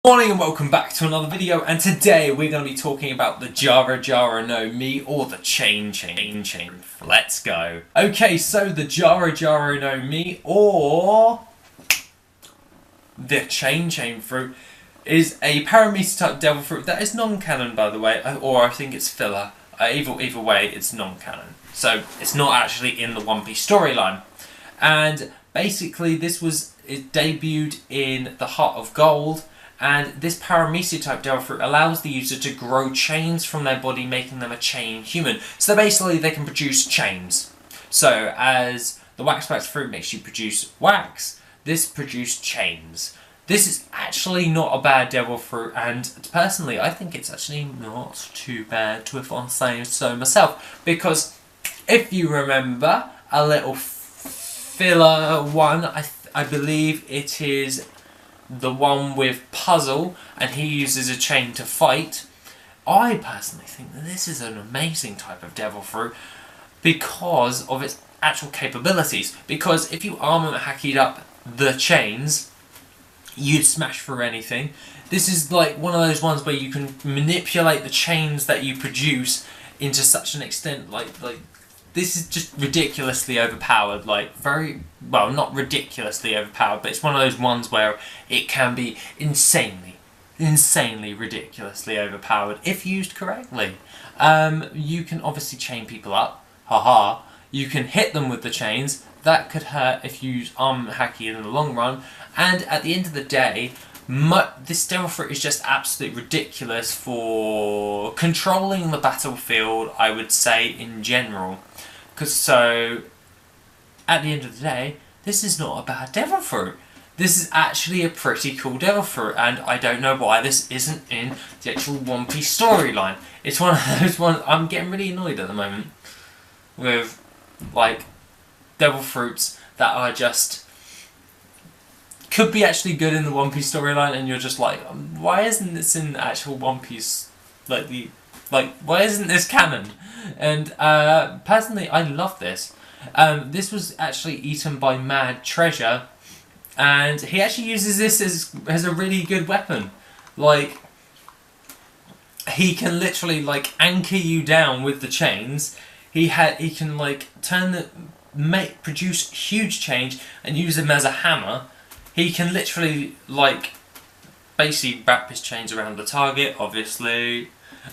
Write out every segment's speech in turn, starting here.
Morning and welcome back to another video, and today we're going to be talking about the Yarrashop no Mi, or the chain. Let's go. Okay, so the Yarrashop no Mi, or the chain fruit, is a Paramesa type devil fruit that is non-canon, by the way, or I think it's filler. Either way, it's non-canon. So it's not actually in the One Piece storyline. And basically it debuted in the Heart of Gold. And this Paramesa type devil fruit allows the user to grow chains from their body, making them a chain human. So basically they can produce chains. So as the wax fruit makes you produce wax, this produces chains. This is actually not a bad devil fruit, and personally I think it's actually not too bad, if I'm saying so myself. Because if you remember a little filler one, I believe it is the one with Puzzle, and he uses a chain to fight. I personally think that this is an amazing type of devil fruit because of its actual capabilities. Because if you armor hackied up the chains, you'd smash through anything. This is like one of those ones where you can manipulate the chains that you produce into such an extent, like this is just ridiculously overpowered, not ridiculously overpowered, but it's one of those ones where it can be insanely ridiculously overpowered if used correctly. You can obviously chain people up, haha. You can hit them with the chains. That could hurt if you use arm hacking in the long run. And at the end of the day, this devil fruit is just absolutely ridiculous for controlling the battlefield, I would say, in general. So, at the end of the day, this is not a bad devil fruit. This is actually a pretty cool devil fruit, and I don't know why this isn't in the actual One Piece storyline. It's one of those ones. I'm getting really annoyed at the moment with, devil fruits that are just could be actually good in the One Piece storyline, and you're just like, why isn't this in the actual One Piece? Why isn't this canon? And personally, I love this. This was actually eaten by Mad Treasure, and he actually uses this as a really good weapon. He can literally anchor you down with the chains. He can produce huge chains and use them as a hammer. He can literally basically wrap his chains around the target, obviously,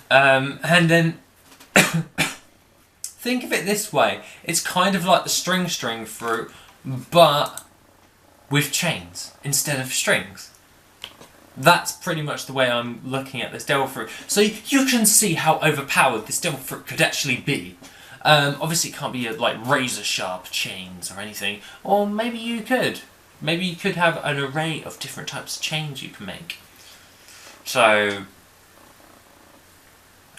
and then think of it this way: it's kind of like the string fruit, but with chains instead of strings. That's pretty much the way I'm looking at this devil fruit. So you can see how overpowered this devil fruit could actually be. Obviously it can't be razor sharp chains or anything, or maybe you could. Maybe you could have an array of different types of chains you can make. So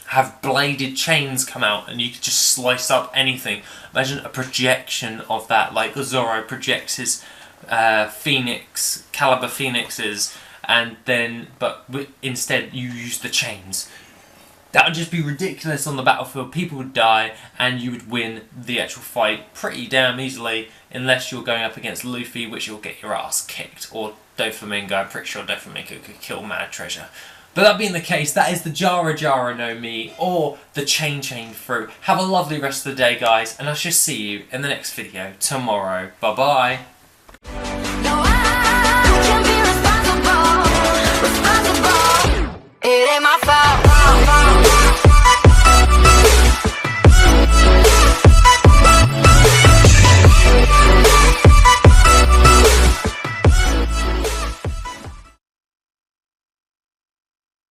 have bladed chains come out and you could just slice up anything. Imagine a projection of that, like Zoro projects his caliber phoenixes, and then instead you use the chains. That would just be ridiculous on the battlefield. People would die, and you would win the actual fight pretty damn easily, unless you're going up against Luffy, which you'll get your ass kicked, or Doflamingo. I'm pretty sure Doflamingo could kill Mad Treasure. But that being the case, that is the Yarrashop no Mi, or the chain fruit. Have a lovely rest of the day, guys, and I shall see you in the next video tomorrow. Bye bye.